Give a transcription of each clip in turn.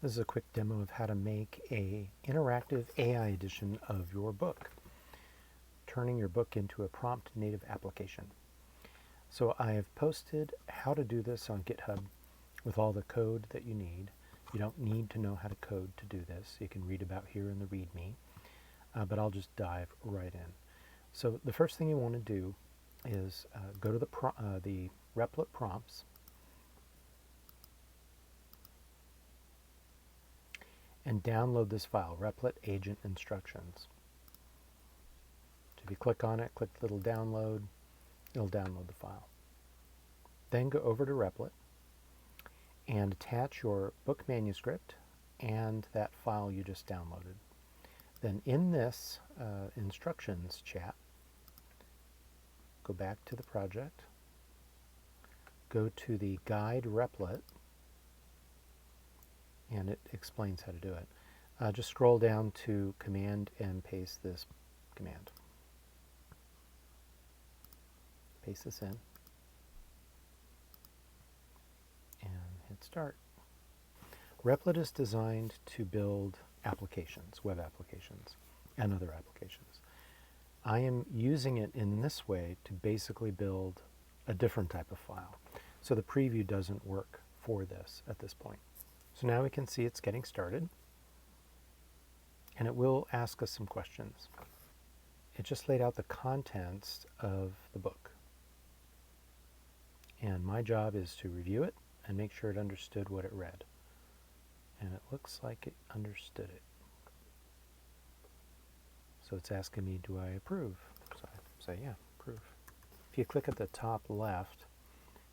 This is a quick demo of how to make an interactive AI edition of your book, turning your book into a prompt native application. So I have posted how to do this on GitHub with all the code that you need. You don't need to know how to code to do this. You can read about here in the README, but I'll just dive right in. So the first thing you want to do is go to the Replit prompts, and download this file, Replit Agent Instructions. So if you click on it, click the little download, it'll download the file. Then go over to Replit and attach your book manuscript and that file you just downloaded. Then in this instructions chat, go back to the project, go to the guide Replit, and it explains how to do it. Just scroll down to command and paste this command. Paste this in and hit start. Replit is designed to build applications, web applications, and other applications. I am using it in this way to basically build a different type of file. So the preview doesn't work for this at this point. So now we can see it's getting started, and it will ask us some questions. It just laid out the contents of the book. And my job is to review it and make sure it understood what it read. And it looks like it understood it. So it's asking me, do I approve? So I say, yeah, approve. If you click at the top left,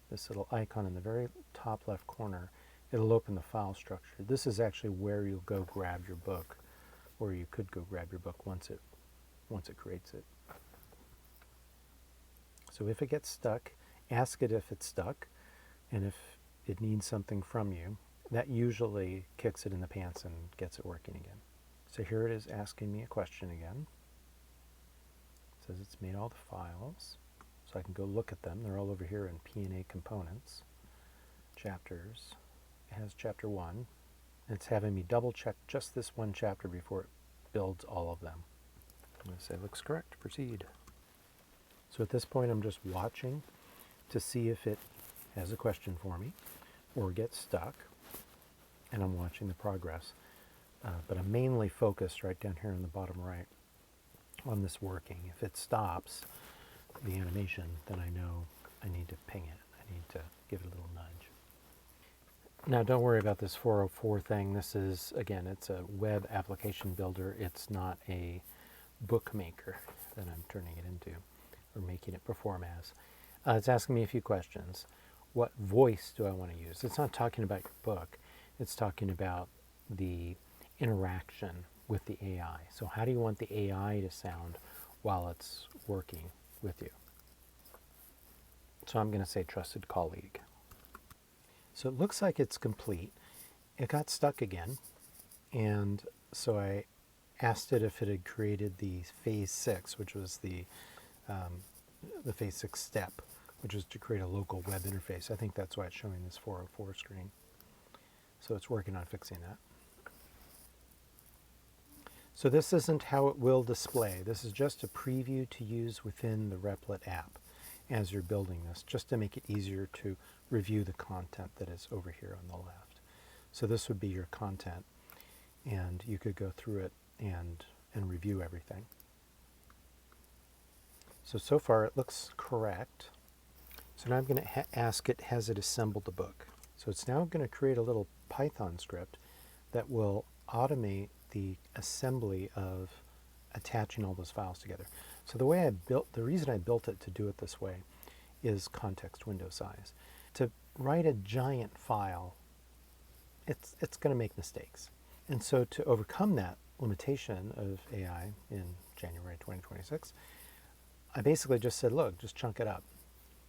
this little icon in the very top left corner, it'll open the file structure. This is actually where you'll go grab your book, or you could go grab your book once it creates it. So if it gets stuck, ask it if it's stuck, and if it needs something from you, that usually kicks it in the pants and gets it working again. So here it is asking me a question again. It says it's made all the files, so I can go look at them. They're all over here in P&A components, chapters. It has chapter 1. It's having me double check just this one chapter before it builds all of them. I'm going to say looks correct, proceed. So at this point I'm just watching to see if it has a question for me or gets stuck, and I'm watching the progress. But I'm mainly focused right down here in the bottom right on this working. If it stops the animation, then I know I need to ping it. I need to give it a little nudge. Now don't worry about this 404 thing. This is, again, it's a web application builder. It's not a bookmaker that I'm turning it into or making it perform as. It's asking me a few questions. What voice do I want to use? It's not talking about your book. It's talking about the interaction with the AI. So how do you want the AI to sound while it's working with you? So I'm going to say trusted colleague. So it looks like it's complete. It got stuck again, and so I asked it if it had created the phase 6, which was the phase 6 step, which is to create a local web interface. I think that's why it's showing this 404 screen. So it's working on fixing that. So this isn't how it will display. This is just a preview to use within the Replit app as you're building this, just to make it easier to review the content that is over here on the left. So this would be your content, and you could go through it and review everything. So far it looks correct. So now I'm going to ask it, has it assembled the book? So it's now going to create a little Python script that will automate the assembly of attaching all those files together. So the reason I built it to do it this way is context window size. To write a giant file, it's going to make mistakes. And so to overcome that limitation of AI in January 2026, I basically just said, look, just chunk it up.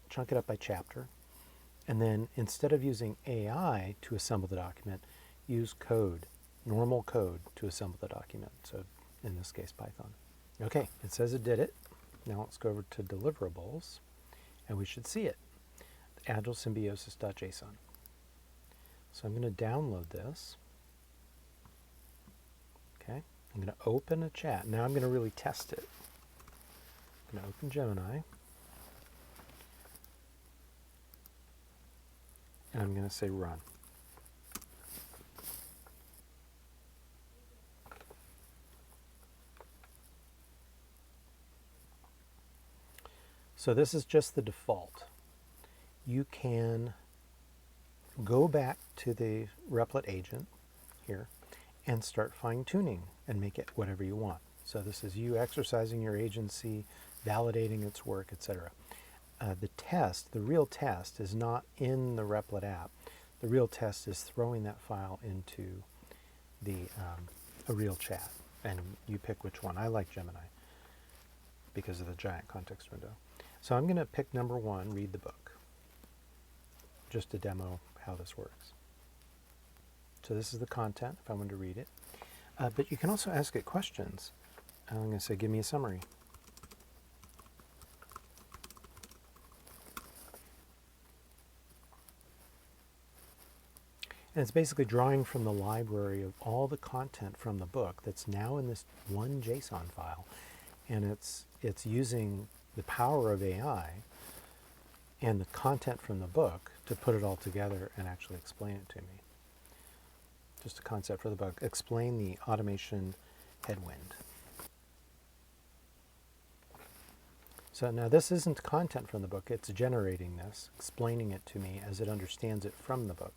Chunk it up by chapter. And then instead of using AI to assemble the document, use code, normal code to assemble the document. So in this case, Python. Okay, it says it did it. Now let's go over to deliverables, and we should see it. Agile Symbiosis.json. So I'm going to download this. I'm going to open a chat. Now I'm going to really test it. I'm going to open Gemini. And I'm going to say run. So this is just the default. You can go back to the Replit agent here and start fine-tuning and make it whatever you want. So this is you exercising your agency, validating its work, etc. The test, the real test, is not in the Replit app. The real test is throwing that file into a real chat, and you pick which one. I like Gemini because of the giant context window. So I'm going to pick number 1, read the book, just to demo how this works. So this is the content, if I want to read it. But you can also ask it questions. I'm going to say, give me a summary. And it's basically drawing from the library of all the content from the book that's now in this one JSON file. And it's using the power of AI and the content from the book to put it all together and actually explain it to me. Just a concept for the book. Explain the automation headwind. So now this isn't content from the book. It's generating this, explaining it to me as it understands it from the book.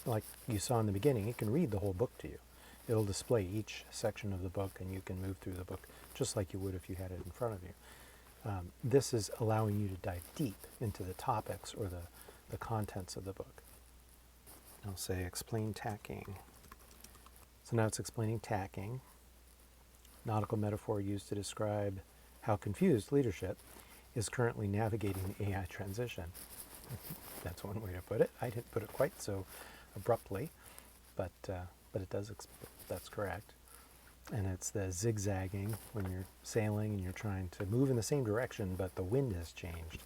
Like you saw in the beginning, it can read the whole book to you. It'll display each section of the book, and you can move through the book just like you would if you had it in front of you. This is allowing you to dive deep into the topics or the contents of the book. I'll say explain tacking. So now it's explaining tacking. Nautical metaphor used to describe how confused leadership is currently navigating the AI transition. That's one way to put it. I didn't put it quite so abruptly, but it does. That's correct. And it's the zigzagging when you're sailing and you're trying to move in the same direction, but the wind has changed.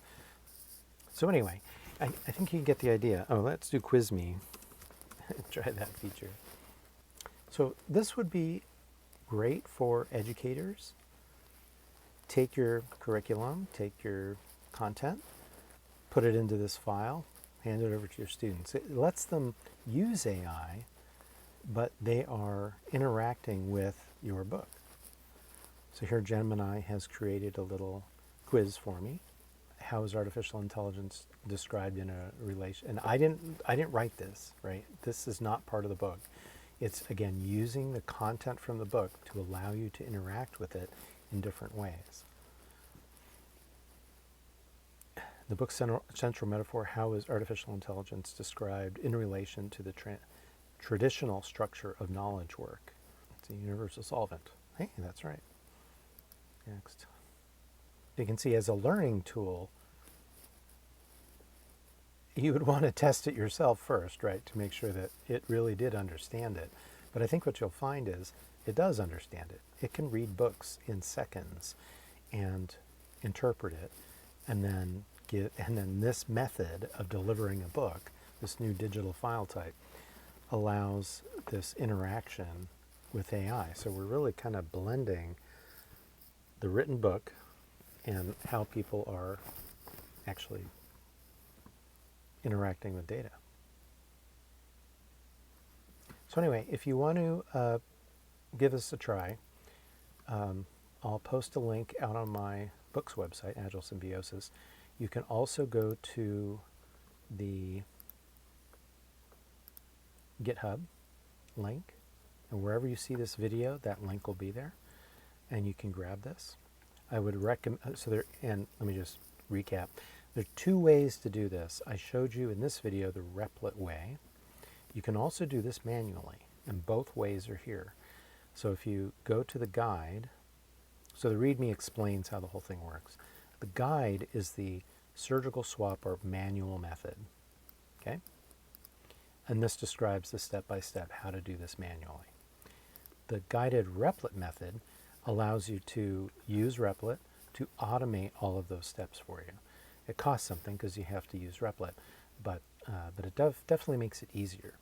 So anyway, I think you get the idea. Oh, let's do Quiz Me. Try that feature. So this would be great for educators. Take your curriculum, take your content, put it into this file, hand it over to your students. It lets them use AI, but they are interacting with your book. So here Gemini has created a little quiz for me. How is artificial intelligence described in a relation? And I didn't write this, right? This is not part of the book. It's, again, using the content from the book to allow you to interact with it in different ways. The book's central metaphor, how is artificial intelligence described in relation to the traditional structure of knowledge work? It's a universal solvent. Hey, that's right. Next. You can see as a learning tool, you would want to test it yourself first, right, to make sure that it really did understand it. But I think what you'll find is it does understand it. It can read books in seconds and interpret it, and then this method of delivering a book, this new digital file type, allows this interaction with AI. So we're really kind of blending the written book and how people are actually interacting with data. So anyway, if you want to give this a try, I'll post a link out on my book's website, Agile Symbiosis. You can also go to the GitHub link, and wherever you see this video, that link will be there, and you can grab this. I would recommend, and let me just recap. There are 2 ways to do this. I showed you in this video the Replit way. You can also do this manually, and both ways are here. So if you go to the guide, so the README explains how the whole thing works. The guide is the surgical swap or manual method, okay? And this describes the step-by-step how to do this manually. The guided Replit method allows you to use Replit to automate all of those steps for you. It costs something because you have to use Replit, but it definitely makes it easier.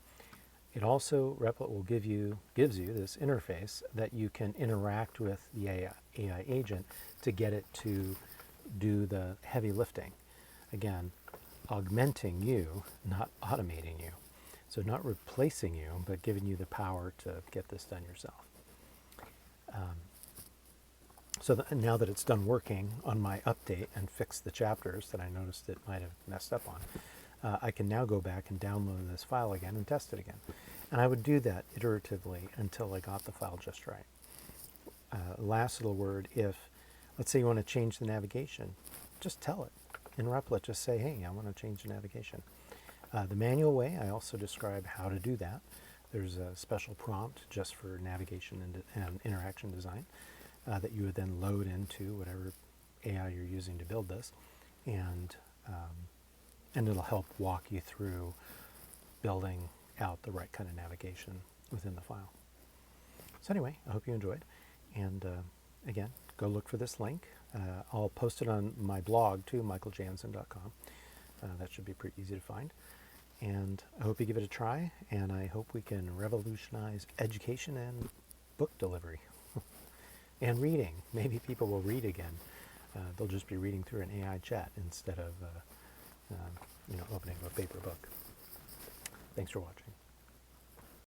Replit will gives you this interface that you can interact with the AI agent to get it to do the heavy lifting. Again, augmenting you, not automating you. So not replacing you, but giving you the power to get this done yourself. Now that it's done working on my update and fixed the chapters that I noticed it might have messed up on, I can now go back and download this file again and test it again. And I would do that iteratively until I got the file just right. Last little word, let's say you want to change the navigation, just tell it. In Replit, just say, hey, I want to change the navigation. The manual way, I also describe how to do that. There's a special prompt just for navigation and interaction design that you would then load into whatever AI you're using to build this, and it'll help walk you through building out the right kind of navigation within the file. So anyway, I hope you enjoyed, and again, go look for this link. I'll post it on my blog too, michaeljansen.com. That should be pretty easy to find. And I hope you give it a try, and I hope we can revolutionize education and book delivery. And reading. Maybe people will read again. They'll just be reading through an AI chat instead of opening a paper book. Thanks for watching.